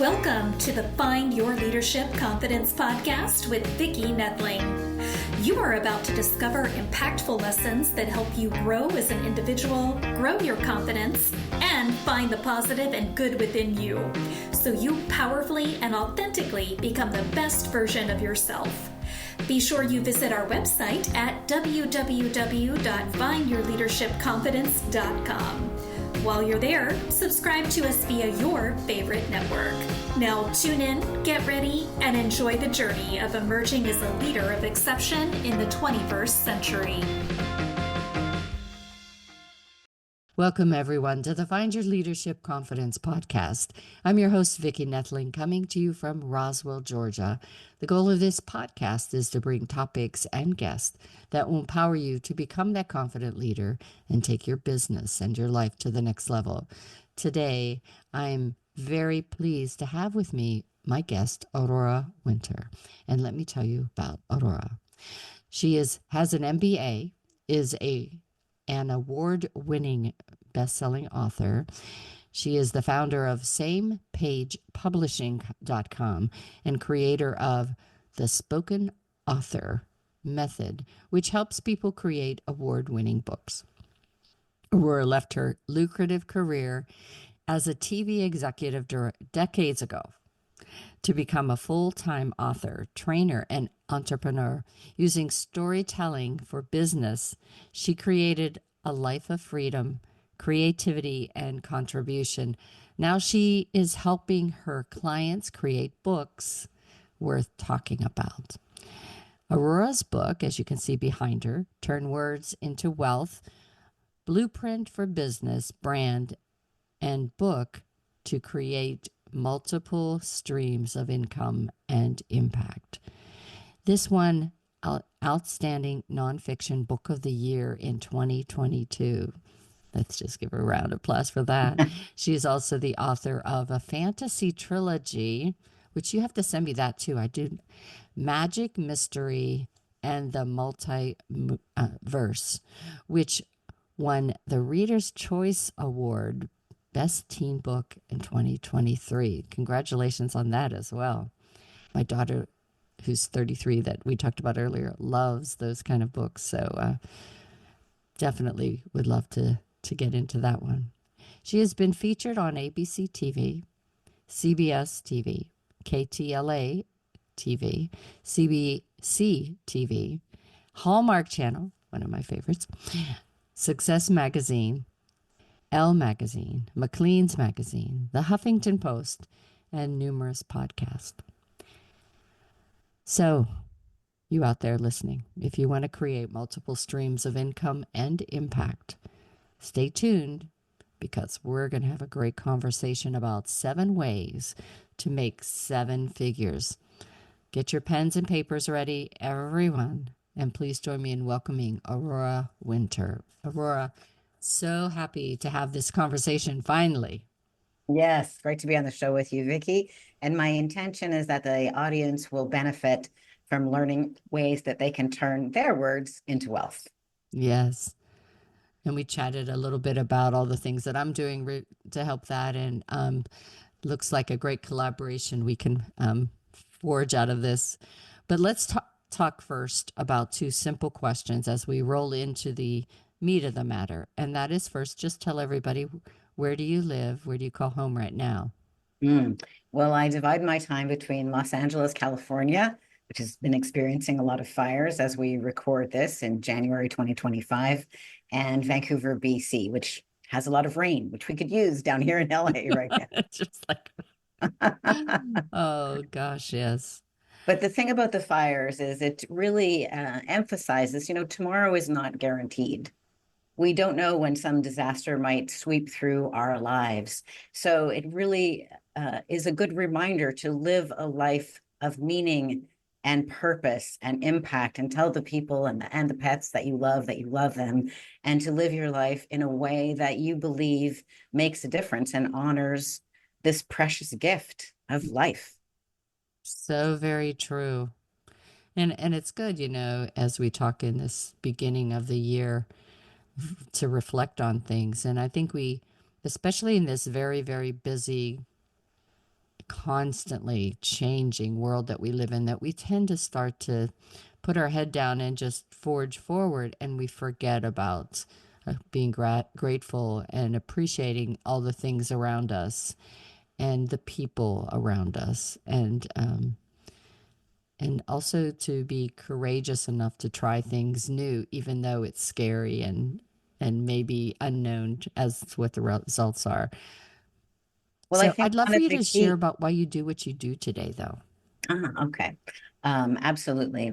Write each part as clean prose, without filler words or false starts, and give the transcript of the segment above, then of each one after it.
Welcome to the Find Your Leadership Confidence podcast with Vicki Noethling. You are about to discover impactful lessons that help you grow as an individual, grow your confidence, and find the positive and good within you, so you powerfully and authentically become the best version of yourself. Be sure you visit our website at www.findyourleadershipconfidence.com. While you're there, subscribe to us via your favorite network. Now tune in, get ready, and enjoy the journey of emerging as a leader of exception in the 21st century. Welcome, everyone, to the Find Your Leadership Confidence podcast. I'm your host, Vicki Noethling, coming to you from Roswell, Georgia. The goal of this podcast is to bring topics and guests that will empower you to become that confident leader and take your business and your life to the next level. Today, I'm very pleased to have with me my guest, Aurora Winter. And let me tell you about Aurora. She has an MBA, is an award-winning best-selling author. She is the founder of SamePagePublishing.com and creator of the Spoken Author Method, which helps people create award-winning books. Aurora left her lucrative career as a TV executive decades ago to become a full-time author, trainer, and entrepreneur. Using storytelling for business, she created a life of freedom, creativity, and contribution. Now she is helping her clients create books worth talking about. Aurora's book, as you can see behind her, Turn Words into Wealth, Blueprint for Business, Brand, and Book to Create Multiple Streams of Income and Impact. This won Outstanding Nonfiction Book of the Year in 2022. Let's just give her a round of applause for that. She is also the author of a fantasy trilogy, which you have to send me that too. I do. Magic, Mystery, and the Multiverse, which won the Reader's Choice Award Best Teen Book in 2023. Congratulations on that as well. My daughter, who's 33, that we talked about earlier, loves those kind of books. So definitely would love to get into that one. She has been featured on ABC TV, CBS TV, KTLA TV, CBC TV, Hallmark Channel, one of my favorites, Success Magazine, Elle Magazine, Maclean's Magazine, The Huffington Post, and numerous podcasts. So, you out there listening, if you want to create multiple streams of income and impact, stay tuned because we're going to have a great conversation about 7 ways to make 7 figures. Get your pens and papers ready, everyone, and please join me in welcoming Aurora Winter. Aurora, so happy to have this conversation finally. Yes, great to be on the show with you, Vicki. And my intention is that the audience will benefit from learning ways that they can turn their words into wealth. Yes. And we chatted a little bit about all the things that I'm doing to help that. And looks like a great collaboration we can forge out of this. But let's talk first about 2 simple questions as we roll into the meat of the matter. And that is, first, just tell everybody, where do you live? Where do you call home right now? Well, I divide my time between Los Angeles, California, which has been experiencing a lot of fires as we record this in January 2025, and Vancouver, BC, which has a lot of rain, which we could use down here in LA right now. Just like, oh gosh, yes. But the thing about the fires is it really emphasizes, tomorrow is not guaranteed. We don't know when some disaster might sweep through our lives. So it really is a good reminder to live a life of meaning and purpose and impact, and tell the people and the pets that you love them, and to live your life in a way that you believe makes a difference and honors this precious gift of life. So very true. And it's good, as we talk in this beginning of the year, to reflect on things. And I think we, especially in this very, very busy constantly changing world that we live in that we tend to start to put our head down and just forge forward, and we forget about being grateful and appreciating all the things around us and the people around us, and also to be courageous enough to try things new, even though it's scary and maybe unknown as to what the results are. Well, I So think I'd love one for of you the to share key, about why you do what you do today, though. okay. Absolutely.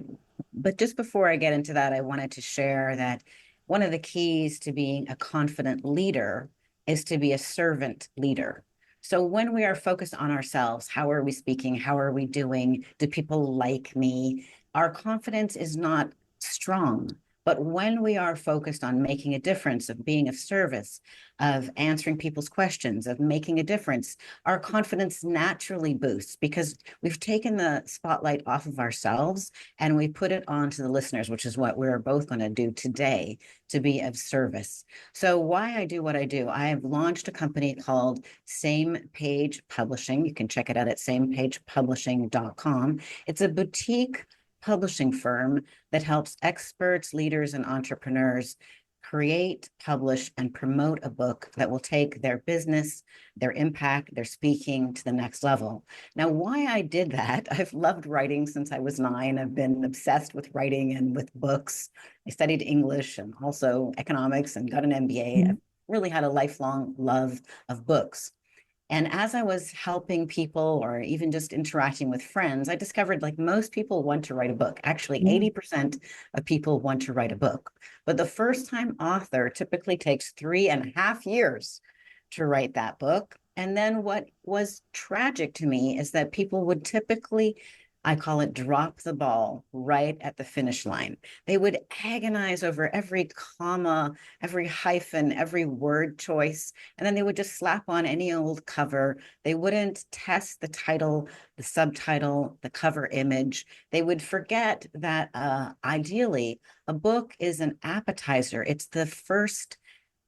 But just before I get into that, I wanted to share that one of the keys to being a confident leader is to be a servant leader. So when we are focused on ourselves, how are we speaking? How are we doing? Do people like me? Our confidence is not strong. But when we are focused on making a difference, of being of service, of answering people's questions, of making a difference, our confidence naturally boosts because we've taken the spotlight off of ourselves and we put it on to the listeners, which is what we're both going to do today, to be of service. So why I do what I do, I have launched a company called Same Page Publishing. You can check it out at samepagepublishing.com. It's a boutique publishing firm that helps experts, leaders, and entrepreneurs create, publish, and promote a book that will take their business, their impact, their speaking to the next level. Now, why I did that, I've loved writing since I was 9. I've been obsessed with writing and with books. I studied English and also economics and got an MBA. I've really had a lifelong love of books. And as I was helping people or even just interacting with friends, I discovered like most people want to write a book. Actually, 80% of people want to write a book. But the first time author typically takes 3.5 years to write that book. And then what was tragic to me is that people would typically, I call it, drop the ball right at the finish line. They would agonize over every comma, every hyphen, every word choice, and then they would just slap on any old cover. They wouldn't test the title, the subtitle, the cover image. They would forget that ideally a book is an appetizer. It's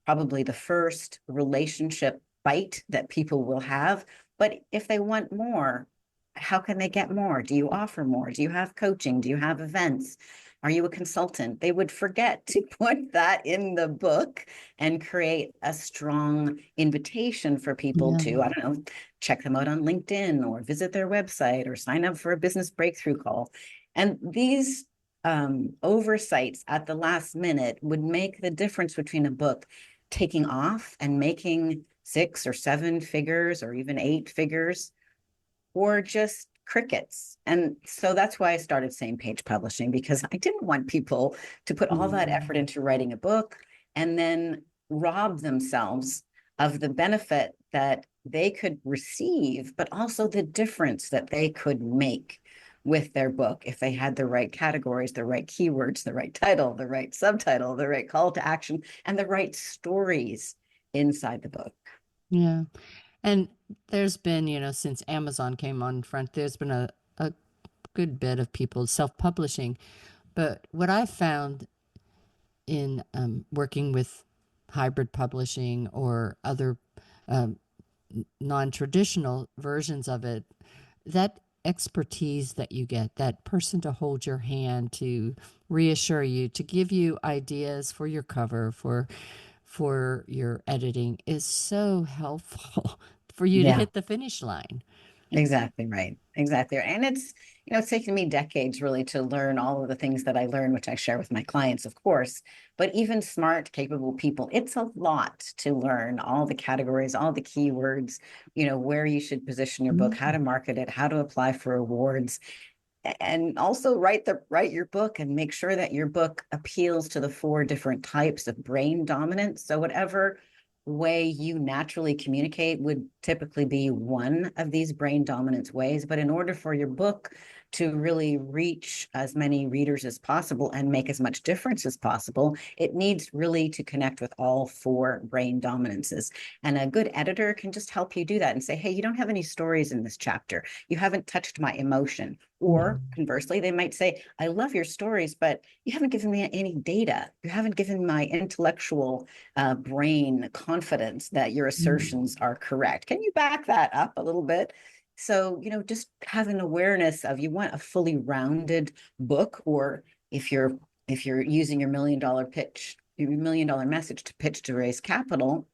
probably the first relationship bite that people will have. But if they want more, how can they get more? Do you offer more? Do you have coaching? Do you have events? Are you a consultant? They would forget to put that in the book and create a strong invitation for people Yeah. to, I don't know, check them out on LinkedIn or visit their website or sign up for a business breakthrough call. And these oversights at the last minute would make the difference between a book taking off and making 6 or 7 figures or even 8 figures, or just crickets. And so that's why I started Same Page Publishing, because I didn't want people to put all that effort into writing a book and then rob themselves of the benefit that they could receive, but also the difference that they could make with their book if they had the right categories, the right keywords, the right title, the right subtitle, the right call to action, and the right stories inside the book. Yeah. And there's been, since Amazon came on front, there's been a good bit of people self-publishing. But what I found in working with hybrid publishing or other um, non-traditional versions of it, that expertise that you get, that person to hold your hand, to reassure you, to give you ideas for your cover, for your editing, is so helpful for you to Yeah. hit the finish line. Exactly right. Exactly. And it's taken me decades really to learn all of the things that I learn, which I share with my clients, of course. But even smart, capable people, it's a lot to learn all the categories, all the keywords, where you should position your book, how to market it, how to apply for awards, and also write your book and make sure that your book appeals to the 4 different types of brain dominance. So whatever way you naturally communicate would typically be one of these brain dominance ways. But in order for your book to really reach as many readers as possible and make as much difference as possible, it needs really to connect with all 4 brain dominances. And a good editor can just help you do that and say, hey, you don't have any stories in this chapter. You haven't touched my emotion. Or conversely, they might say, I love your stories, but you haven't given me any data. You haven't given my intellectual brain confidence that your assertions are correct. Can you back that up a little bit? So, just have an awareness of, you want a fully rounded book, or if you're using your $1 million message to pitch to raise capital,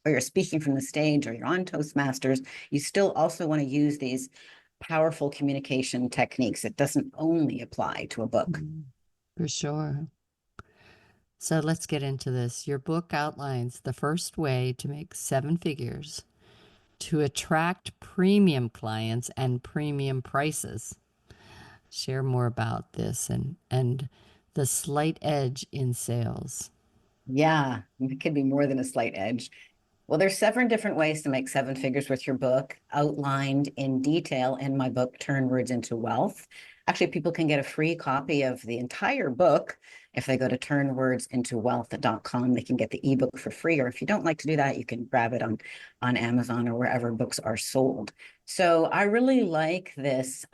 or you're speaking from the stage, or you're on Toastmasters, you still also want to use these powerful communication techniques. It doesn't only apply to a book. For sure. So let's get into this. Your book outlines the first way to make 7 figures to attract premium clients and premium prices. Share more about this and the slight edge in sales. Yeah, it could be more than a slight edge. Well, there's 7 different ways to make 7 figures with your book, outlined in detail in my book, Turn Words into Wealth. Actually, people can get a free copy of the entire book if they go to turnwordsintowealth.com. They can get the ebook for free, or if you don't like to do that, you can grab it on Amazon or wherever books are sold. So I really like this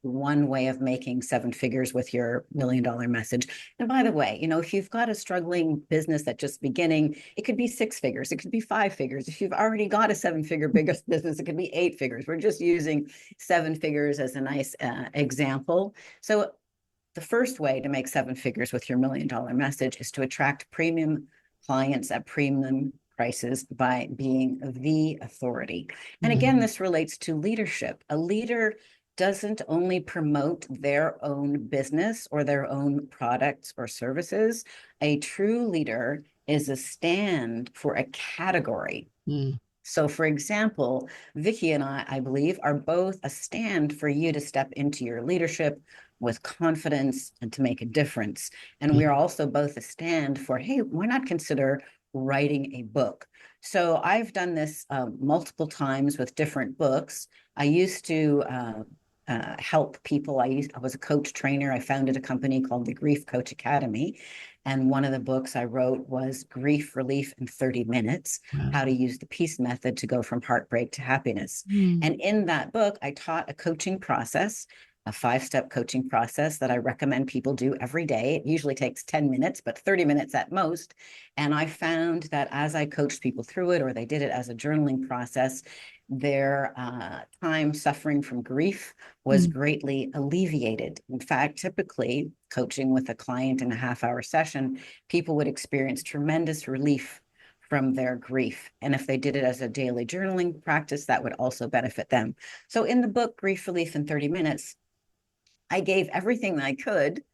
one way of making 7 figures with your $1 million message. And by the way, if you've got a struggling business that's just beginning, it could be 6 figures, it could be 5 figures. If you've already got a 7 figure biggest business, it could be 8 figures. We're just using 7 figures as a nice example. So the first way to make 7 figures with your $1 million message is to attract premium clients at premium prices by being the authority. And again, this relates to leadership. A leader doesn't only promote their own business or their own products or services. A true leader is a stand for a category. So, for example, Vicki and I believe, are both a stand for you to step into your leadership with confidence and to make a difference. And we're also both a stand for, hey, why not consider writing a book? So I've done this multiple times with different books. I used to help people. I was a coach trainer. I founded a company called the Grief Coach Academy. And one of the books I wrote was Grief Relief in 30 Minutes, How to Use the Peace Method to Go from Heartbreak to Happiness. And in that book, I taught a coaching process, a 5-step coaching process that I recommend people do every day. It usually takes 10 minutes, but 30 minutes at most. And I found that as I coached people through it, or they did it as a journaling process, their time suffering from grief was greatly alleviated. In fact, typically coaching with a client in a half-hour session, people would experience tremendous relief from their grief. And if they did it as a daily journaling practice, that would also benefit them. So in the book, Grief Relief in 30 Minutes, I gave everything that I could,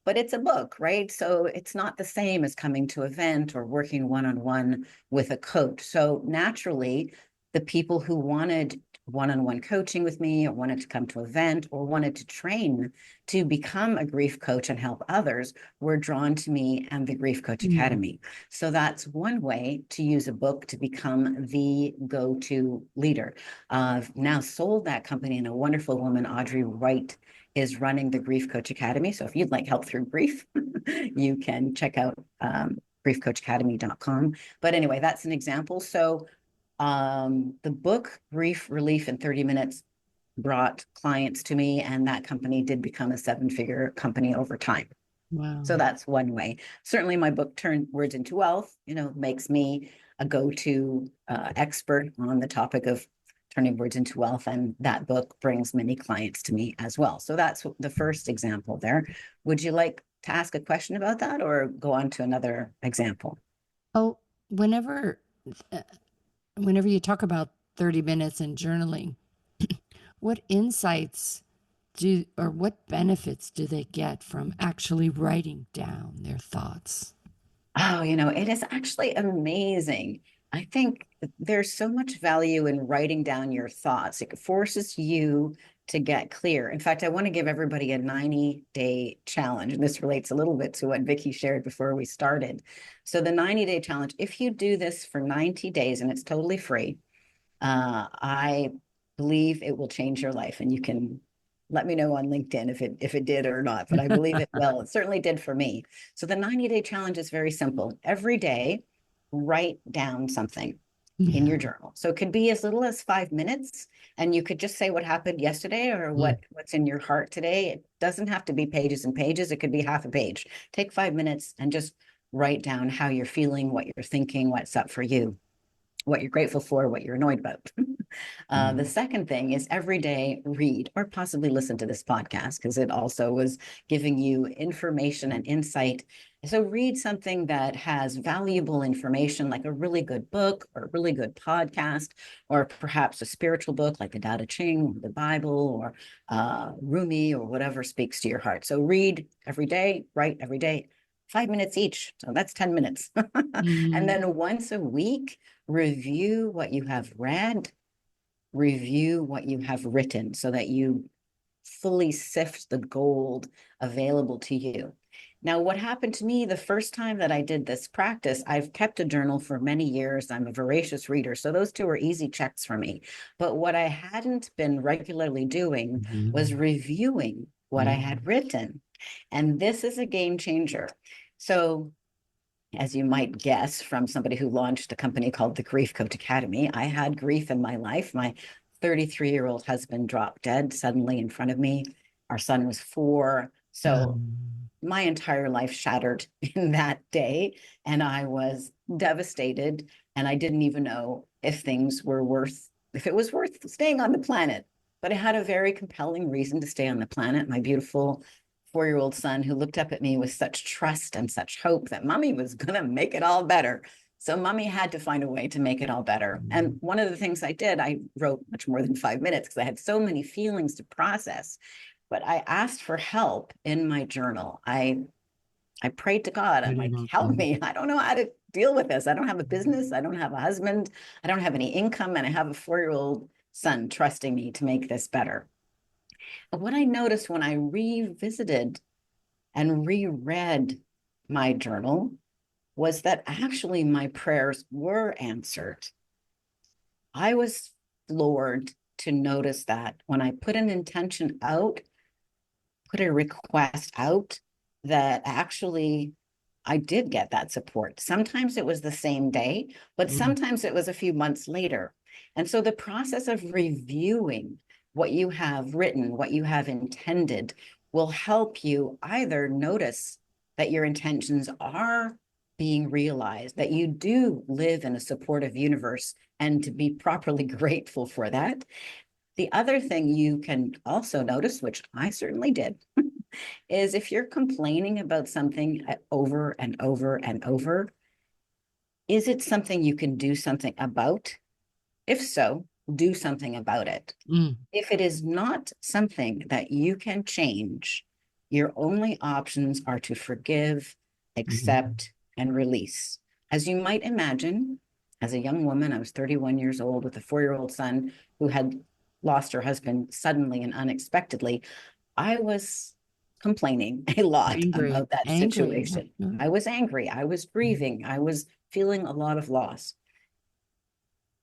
but it's a book, right? So it's not the same as coming to an event or working one-on-one with a coach. So naturally, the people who wanted one-on-one coaching with me, or wanted to come to an event, or wanted to train to become a grief coach and help others, were drawn to me and the Grief Coach Academy. So that's one way to use a book to become the go-to leader. I've now sold that company, and a wonderful woman, Audrey Wright, is running the Grief Coach Academy. So if you'd like help through grief, you can check out griefcoachacademy.com. But anyway, that's an example. So the book Grief Relief in 30 Minutes brought clients to me, and that company did become a 7-figure company over time. Wow. So that's one way. Certainly my book, Turn Words into Wealth, makes me a go-to expert on the topic of turning words into wealth. And that book brings many clients to me as well. So that's the first example there. Would you like to ask a question about that, or go on to another example? Oh, whenever you talk about 30 minutes and journaling, what insights or what benefits do they get from actually writing down their thoughts? Oh, it is actually amazing. I think there's so much value in writing down your thoughts. It forces you to get clear. In fact, I want to give everybody a 90-day challenge. And this relates a little bit to what Vicki shared before we started. So the 90-day challenge, if you do this for 90 days, and it's totally free, I believe it will change your life. And you can let me know on LinkedIn if it did or not, but I believe it will. It certainly did for me. So the 90-day challenge is very simple. Every day, write down something in your journal. So it could be as little as 5 minutes, and you could just say what happened yesterday, or what's in your heart today. It doesn't have to be pages and pages. It could be half a page. Take 5 minutes and just write down how you're feeling, what you're thinking, what's up for you. what you're grateful for, what you're annoyed about. The second thing is every day read or possibly listen to this podcast because it also was giving you information and insight. So read something that has valuable information, like a really good book or a really good podcast, or perhaps a spiritual book like the Tao Te Ching, the Bible, or Rumi, or whatever speaks to your heart. So read every day, write every day, 5 minutes each. So that's 10 minutes. And then once a week, review what you have read, review what you have written so that you fully sift the gold available to you. Now, what happened to me the first time that I did this practice, I've kept a journal for many years. I'm a voracious reader, so those two are easy checks for me. But what I hadn't been regularly doing was reviewing what I had written. And this is a game changer. So as you might guess from somebody who launched a company called the Grief Coach Academy, I had grief in my life. My 33-year-old husband dropped dead suddenly in front of me. Our son was 4. So my entire life shattered in that day. And I was devastated. And I didn't even know if it was worth staying on the planet. But I had a very compelling reason to stay on the planet. My beautiful 4-year-old son who looked up at me with such trust and such hope that mommy was going to make it all better. So mommy had to find a way to make it all better. And one of the things I did, I wrote much more than 5 minutes because I had so many feelings to process, but I asked for help in my journal. I prayed to God. I'm like, help me. I don't know how to deal with this. I don't have a business. I don't have a husband. I don't have any income. And I have a 4-year-old son trusting me to make this better. But what I noticed when I revisited and reread my journal was that actually my prayers were answered. I was floored to notice that when I put an intention out, put a request out, that actually I did get that support. Sometimes it was the same day, but sometimes it was a few months later. And so the process of reviewing what you have written, what you have intended, will help you either notice that your intentions are being realized, that you do live in a supportive universe, and to be properly grateful for that. The other thing you can also notice, which I certainly did, is if you're complaining about something over and over and over, is it something you can do something about? If so, do something about it. If it is not something that you can change, your only options are to forgive, accept, and release. As you might imagine, as a young woman, I was 31 years old with a 4-year-old son who had lost her husband suddenly and unexpectedly. I was complaining a lot about that situation. I was angry. I was grieving. I was feeling a lot of loss.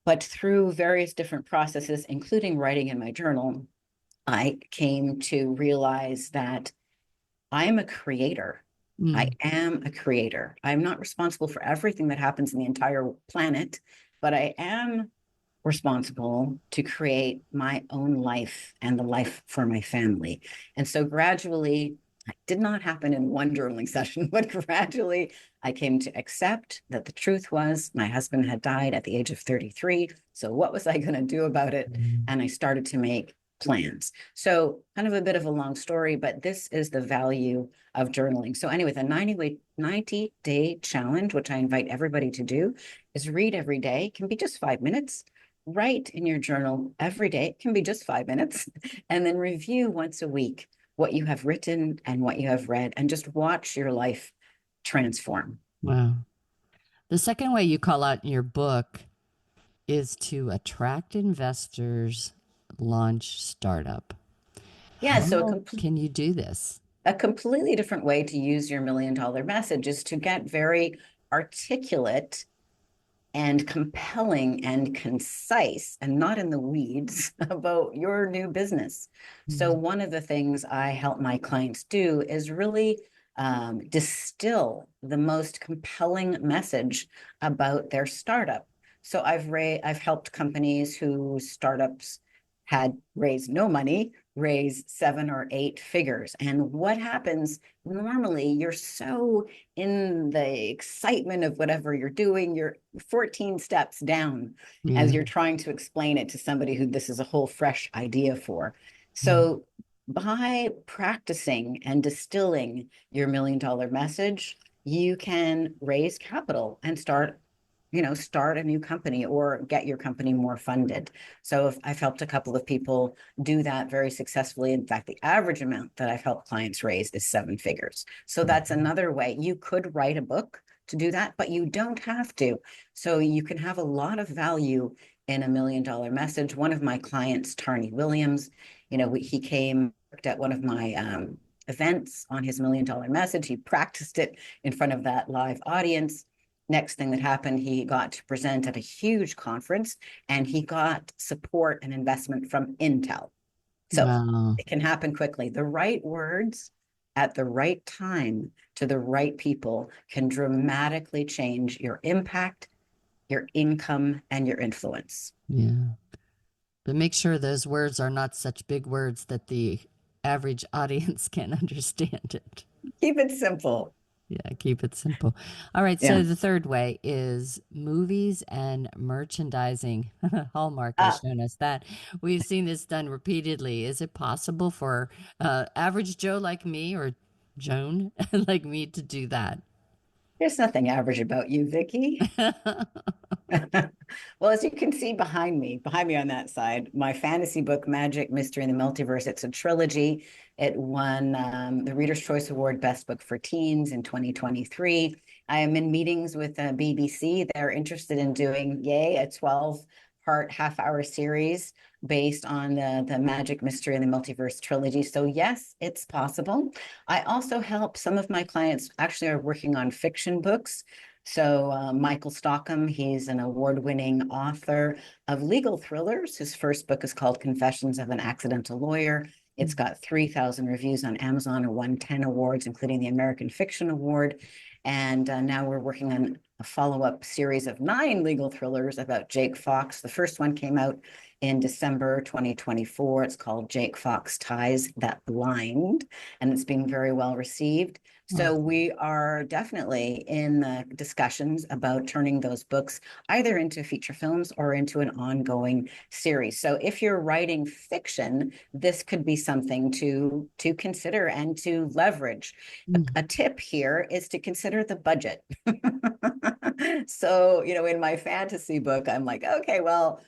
But through various different processes, including writing in my journal, I came to realize that I am a creator. I am a creator. I'm not responsible for everything that happens in the entire planet, but I am responsible to create my own life and the life for my family. And so gradually, it did not happen in one journaling session, but gradually I came to accept that the truth was my husband had died at the age of 33. So what was I going to do about it? And I started to make plans. So kind of a bit of a long story, but this is the value of journaling. So anyway, the 90-day challenge, which I invite everybody to do, is read every day. It can be just 5 minutes. Write in your journal every day. It can be just 5 minutes. And then review once a week what you have written and what you have read, and just watch your life transform. Wow. The second way you call out in your book is to attract investors, launch startup. Yeah, so can you do this? A completely different way to use your $1 million message is to get very articulate and compelling and concise and not in the weeds about your new business. So one of the things I help my clients do is really distill the most compelling message about their startup. So I've helped companies whose startups had raised no money, raise 7 or 8 figures. And what happens normally, you're so in the excitement of whatever you're doing, you're 14 steps down as you're trying to explain it to somebody who this is a whole fresh idea for. So by practicing and distilling your $1 million message, you can raise capital and start a new company or get your company more funded. So if I've helped a couple of people do that very successfully. In fact, the average amount that I've helped clients raise is 7 figures. So that's another way. You could write a book to do that, but you don't have to. So you can have a lot of value in a $1 million message. One of my clients, Tarny Williams, he came, worked at one of my events on his $1 million message. He practiced it in front of that live audience. Next thing that happened, he got to present at a huge conference, and he got support and investment from Intel. So it can happen quickly. The right words at the right time to the right people can dramatically change your impact, your income, and your influence. Yeah. But make sure those words are not such big words that the average audience can understand it. Keep it simple. Yeah, keep it simple. All right. So the third way is movies and merchandising. Hallmark has shown us that. We've seen this done repeatedly. Is it possible for average Joe like me or Joan like me to do that? There's nothing average about you, Vicki. Well, as you can see behind me on that side, my fantasy book, Magic, Mystery, and the Multiverse, it's a trilogy. It won the Reader's Choice Award Best Book for Teens in 2023. I am in meetings with BBC. They're interested in doing, a 12-part half-hour series based on the Magic, Mystery, and the Multiverse trilogy. So yes, it's possible. I also help some of my clients actually are working on fiction books. So Michael Stockham, he's an award-winning author of legal thrillers. His first book is called Confessions of an Accidental Lawyer. It's got 3,000 reviews on Amazon and won 10 awards, including the American Fiction Award. And now we're working on a follow-up series of 9 legal thrillers about Jake Fox. The first one came out in December 2024. It's called Jake Fox Ties That Blind, and it's being very well received. So we are definitely in the discussions about turning those books either into feature films or into an ongoing series. So if you're writing fiction, this could be something to consider and to leverage. A tip here is to consider the budget. So, in my fantasy book, I'm like, okay, well,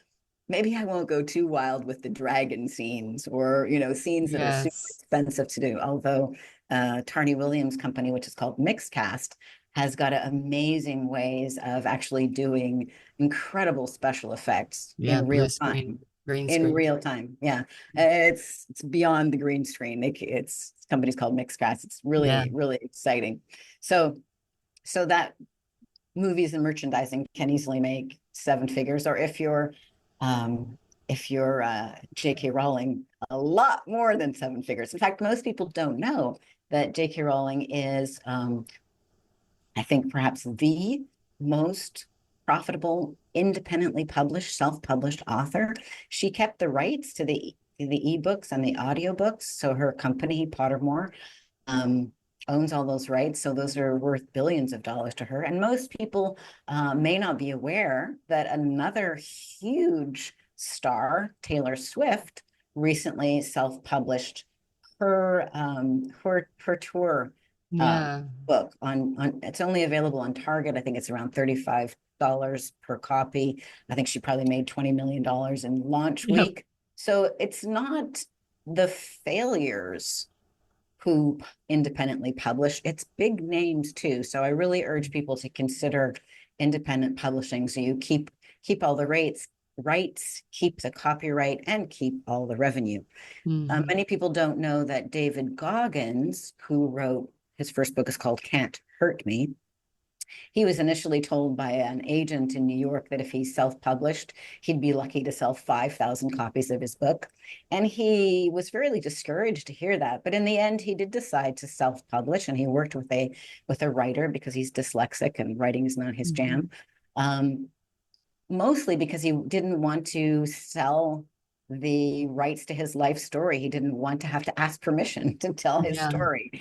maybe I won't go too wild with the dragon scenes or, scenes that are super expensive to do. Although Tarny Williams' company, which is called Mixcast, has got amazing ways of actually doing incredible special effects in real time. Green in screen. real time. Yeah. It's beyond the green screen. It's company's called Mixcast. It's really, really exciting. So that movies and merchandising can easily make 7 figures, or if you're J.K. Rowling, a lot more than 7 figures. In fact, most people don't know that J.K. Rowling is, I think, perhaps the most profitable, independently published, self-published author. She kept the rights to the ebooks and the audiobooks. So her company, Pottermore, owns all those rights. So those are worth billions of dollars to her. And most people may not be aware that another huge star, Taylor Swift, recently self-published her tour book on it's only available on Target. I think it's around $35 per copy. I think she probably made $20 million in launch week. So it's not the failures who independently publish, it's big names too. So I really urge people to consider independent publishing. So you keep all the rights, keep the copyright, and keep all the revenue. Many people don't know that David Goggins, who wrote his first book, is called Can't Hurt Me. He was initially told by an agent in New York that if he self-published, he'd be lucky to sell 5,000 copies of his book. And he was really discouraged to hear that. But in the end, he did decide to self-publish, and he worked with a writer because he's dyslexic and writing is not his jam. Mostly because he didn't want to sell the rights to his life story. He didn't want to have to ask permission to tell his Yeah. story.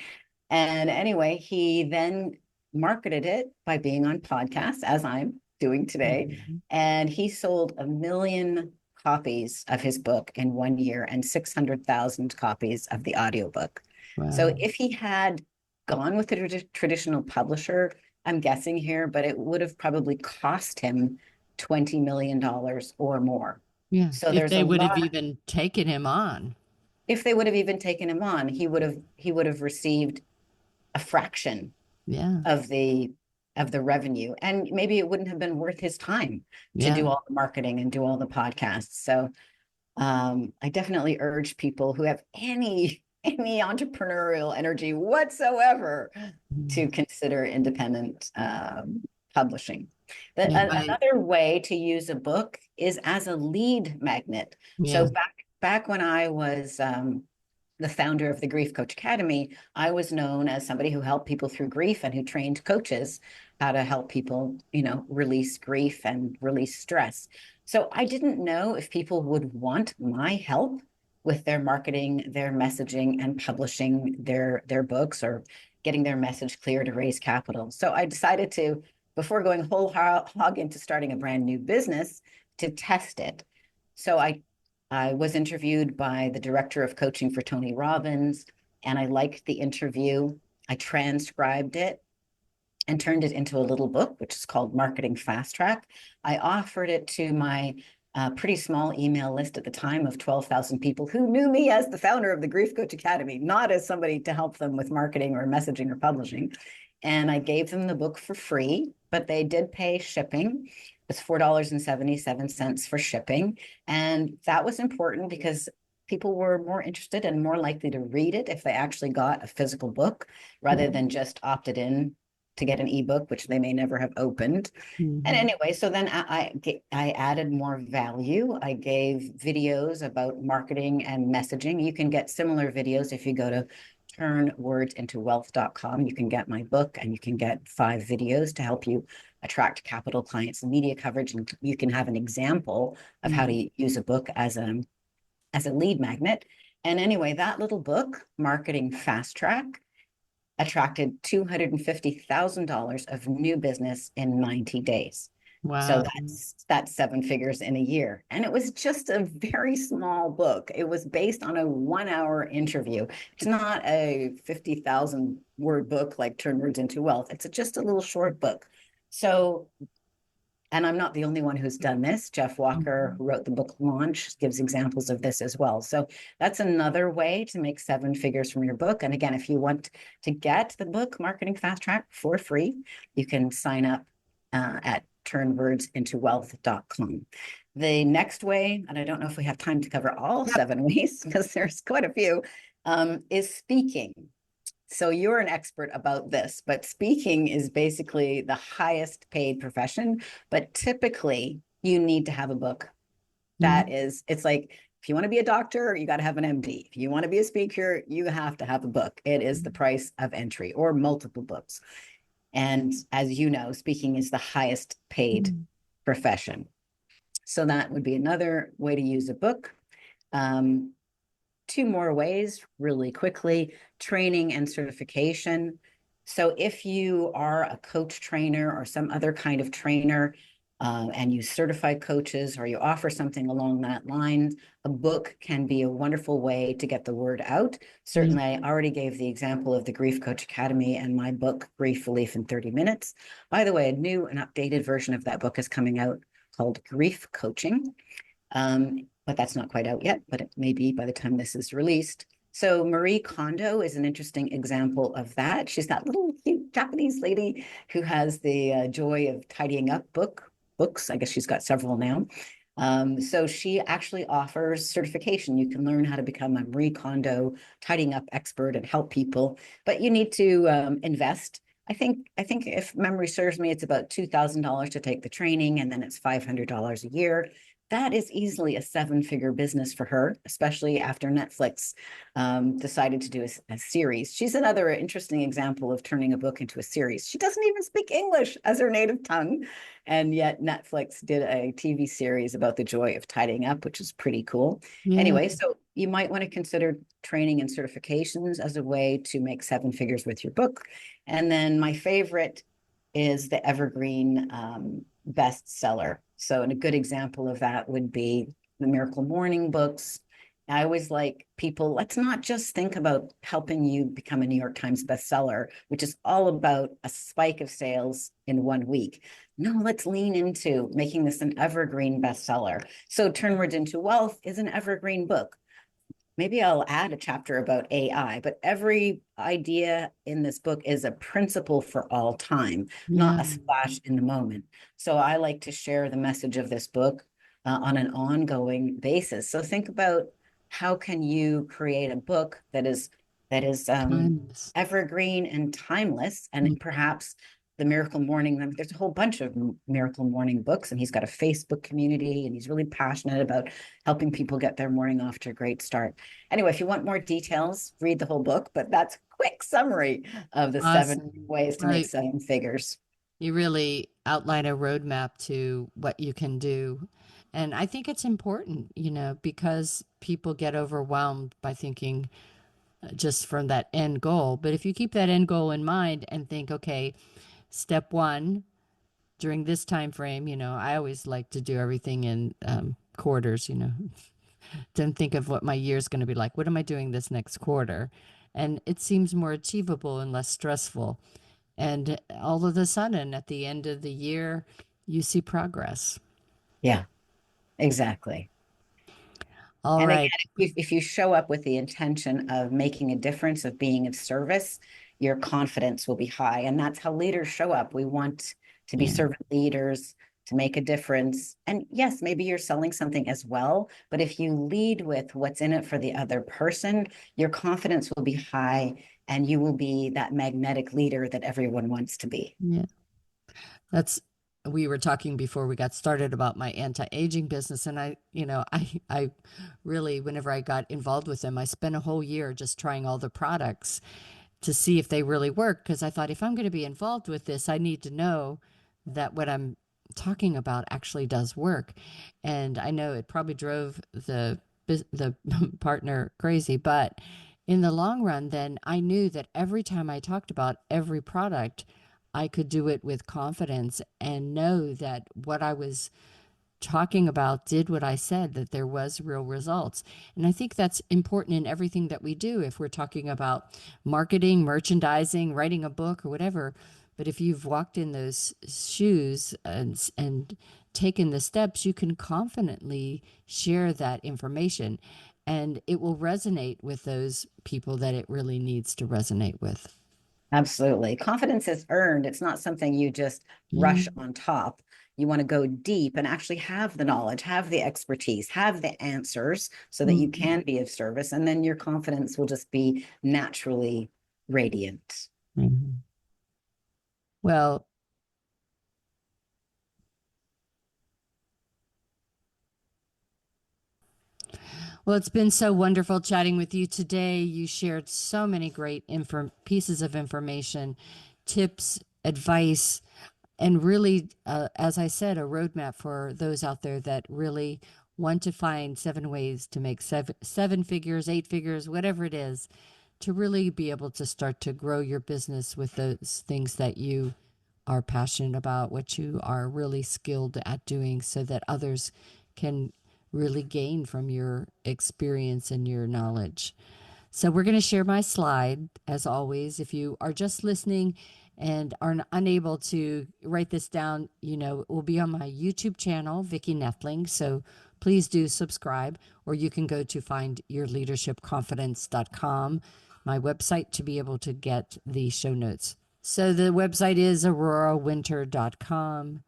And anyway, he then marketed it by being on podcasts, as I'm doing today. Mhm. And he sold 1 million copies of his book in 1 year and 600,000 copies of the audiobook. So Wow. if he had gone with the traditional publisher, I'm guessing here, but it would have probably cost him $20 million or more. Yeah. So If there's they a would have lot. even taken him on. If they would have even taken him on, he would have received a fraction Yeah. of the revenue, and maybe it wouldn't have been worth his time to Yeah. do all the marketing and do all the podcasts. So I definitely urge people who have any entrepreneurial energy whatsoever to consider independent publishing. Yeah. Another way to use a book is as a lead magnet. Yeah. So back when I was the founder of the Grief Coach Academy, I was known as somebody who helped people through grief and who trained coaches how to help people, release grief and release stress. So I didn't know if people would want my help with their marketing, their messaging, and publishing their books or getting their message clear to raise capital. So I decided to, before going whole hog into starting a brand new business, to test it. So I was interviewed by the director of coaching for Tony Robbins, and I liked the interview. I transcribed it and turned it into a little book, which is called Marketing Fast Track. I offered it to my pretty small email list at the time of 12,000 people who knew me as the founder of the Grief Coach Academy, not as somebody to help them with marketing or messaging or publishing. And I gave them the book for free, but they did pay shipping. It's $4.77 for shipping. And that was important because people were more interested and more likely to read it if they actually got a physical book rather than just opted in to get an ebook, which they may never have opened. Mhm. And anyway, so then I added more value. I gave videos about marketing and messaging. You can get similar videos if you go to turnwordsintowealth.com. You can get my book and you can get 5 videos to help you attract capital, clients, and media coverage. And you can have an example of how to use a book as a lead magnet. And anyway, that little book, Marketing Fast Track, attracted $250,000 of new business in 90 days. So Wow. that's 7 figures in a year. And it was just a very small book. It was based on a 1-hour interview. It's not a 50,000 word book like Turn Words into Wealth. It's just a little short book. So, and I'm not the only one who's done this. Jeff Walker, who wrote the book Launch, gives examples of this as well. So that's another way to make 7 figures from your book. And again, if you want to get the book Marketing Fast Track for free, you can sign up at turnwordsintowealth.com. The next way, and I don't know if we have time to cover all 7 ways because there's quite a few, is speaking. So you're an expert about this, but speaking is basically the highest paid profession. But typically, you need to have a book. It's like, if you want to be a doctor, you got to have an MD. If you want to be a speaker, you have to have a book. It is the price of entry, or multiple books. And as you know, speaking is the highest paid profession. So that would be another way to use a book. 2 more ways really quickly: training and certification. So if you are a coach trainer or some other kind of trainer, and you certify coaches or you offer something along that line, a book can be a wonderful way to get the word out. Certainly, I already gave the example of the Grief Coach Academy and my book, Grief Relief in 30 Minutes. By the way, a new and updated version of that book is coming out called Grief Coaching. But that's not quite out yet, but it may be by the time this is released. So Marie Kondo is an interesting example of that. She's that little cute Japanese lady who has the joy of tidying up books. I guess she's got several now. So she actually offers certification. You can learn how to become a Marie Kondo tidying up expert and help people, but you need to invest. I think if memory serves me, it's about $2,000 to take the training, and then it's $500 a year. that is easily a 7-figure business for her, especially after Netflix decided to do a series. She's another interesting example of turning a book into a series. She doesn't even speak English as her native tongue, and yet Netflix did a TV series about the joy of tidying up, which is pretty cool. Yeah. Anyway, so you might want to consider training and certifications as a way to make 7 figures with your book. And then my favorite is the evergreen bestseller. So, and a good example of that would be the Miracle Morning books. I always like people, let's not just think about helping you become a New York Times bestseller, which is all about a spike of sales in 1 week. No, let's lean into making this an evergreen bestseller. So, Turn Words into Wealth is an evergreen book. Maybe I'll add a chapter about AI, but every idea in this book is a principle for all time, not a splash in the moment. So I like to share the message of this book on an ongoing basis. So think about, how can you create a book that is evergreen and timeless, and perhaps the Miracle Morning. There's a whole bunch of Miracle Morning books, and he's got a Facebook community, and he's really passionate about helping people get their morning off to a great start. Anyway, if you want more details, read the whole book, but that's a quick summary of the 7 ways to make 7 figures. You really outline a roadmap to what you can do. And I think it's important, because people get overwhelmed by thinking just from that end goal. But if you keep that end goal in mind and think, okay, step 1 during this time frame, I always like to do everything in quarters, Don't think of what my year is going to be like. What am I doing this next quarter? And it seems more achievable and less stressful. And all of a sudden, at the end of the year, you see progress. Yeah, exactly. All right. Again, if you show up with the intention of making a difference, of being of service, your confidence will be high. And that's how leaders show up. We want to be servant leaders, to make a difference. And yes, maybe you're selling something as well, but if you lead with what's in it for the other person, your confidence will be high, and you will be that magnetic leader that everyone wants to be. Yeah. We were talking before we got started about my anti-aging business. And I really, whenever I got involved with them, I spent a whole year just trying all the products to see if they really work. Because I thought, if I'm going to be involved with this, I need to know that what I'm talking about actually does work. And I know it probably drove the partner crazy, but in the long run, then I knew that every time I talked about every product, I could do it with confidence and know that what I was talking about did what I said, that there was real results. And I think that's important in everything that we do. If we're talking about marketing, merchandising, writing a book, or whatever, but if you've walked in those shoes and taken the steps, you can confidently share that information, and it will resonate with those people that it really needs to resonate with. Absolutely. Confidence is earned. It's not something you just rush on top. You want to go deep and actually have the knowledge, have the expertise, have the answers so that you can be of service. And then your confidence will just be naturally radiant. Well, it's been so wonderful chatting with you today. You shared so many great pieces of information, tips, advice, and really, as I said, a roadmap for those out there that really want to find 7 ways to make 7 figures, 8 figures, whatever it is, to really be able to start to grow your business with those things that you are passionate about, what you are really skilled at doing, so that others can really gain from your experience and your knowledge. So we're going to share my slide, as always. If you are just listening and are unable to write this down, it will be on my YouTube channel, Vicki Noethling. So please do subscribe, or you can go to findyourleadershipconfidence.com, my website, to be able to get the show notes. So the website is aurorawinter.com,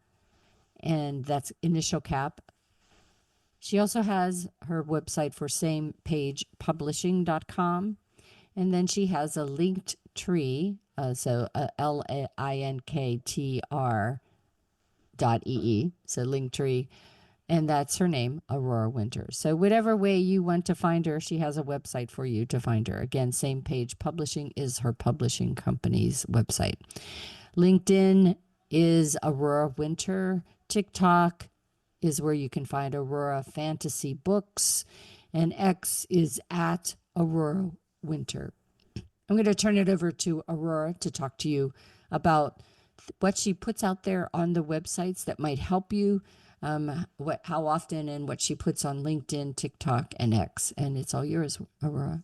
and that's initial cap. She also has her website for samepagepublishing.com. And then she has a linked tree, so linktr.ee, so Linktree, And that's her name, Aurora Winter. So whatever way you want to find her, she has a website for you to find her. Again, same page. Publishing is her publishing company's website. LinkedIn is Aurora Winter. TikTok is where you can find Aurora Fantasy Books. And X is at Aurora Winter. I'm going to turn it over to Aurora to talk to you about what she puts out there on the websites that might help you, how often, and what she puts on LinkedIn, TikTok, and X. And it's all yours, Aurora.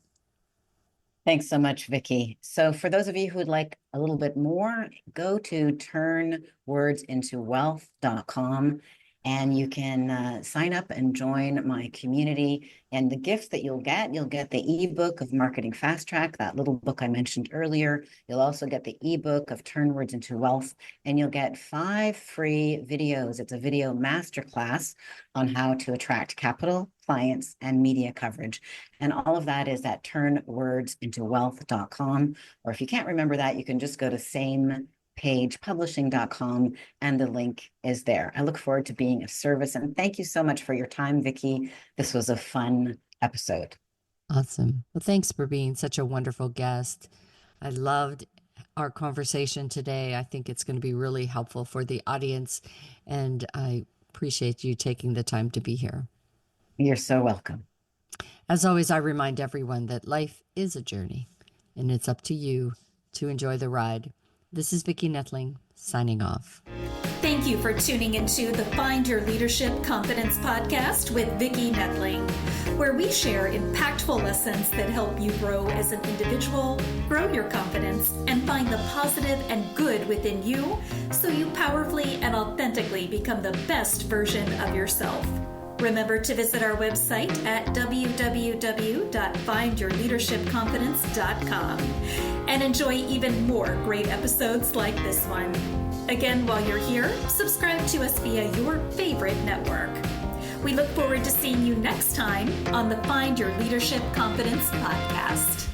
Thanks so much, Vicki. So for those of you who would like a little bit more, go to turnwordsintowealth.com and you can sign up and join my community. And the gifts that you'll get the ebook of Marketing Fast Track, that little book I mentioned earlier. You'll also get the ebook of Turn Words into Wealth, and you'll get 5 free videos. It's a video masterclass on how to attract capital, clients, and media coverage. And all of that is at turnwordsintowealth.com. Or if you can't remember that, you can just go to samepagepublishing.com and the link is there. I look forward to being of service. And thank you so much for your time, Vicki. This was a fun episode. Awesome. Well, thanks for being such a wonderful guest. I loved our conversation today. I think it's going to be really helpful for the audience, and I appreciate you taking the time to be here. You're so welcome. As always, I remind everyone that life is a journey, and it's up to you to enjoy the ride. This is Vicki Noethling, signing off. Thank you for tuning into the Find Your Leadership Confidence podcast with Vicki Noethling, where we share impactful lessons that help you grow as an individual, grow your confidence, and find the positive and good within you so you powerfully and authentically become the best version of yourself. Remember to visit our website at www.findyourleadershipconfidence.com and enjoy even more great episodes like this one. Again, while you're here, subscribe to us via your favorite network. We look forward to seeing you next time on the Find Your Leadership Confidence podcast.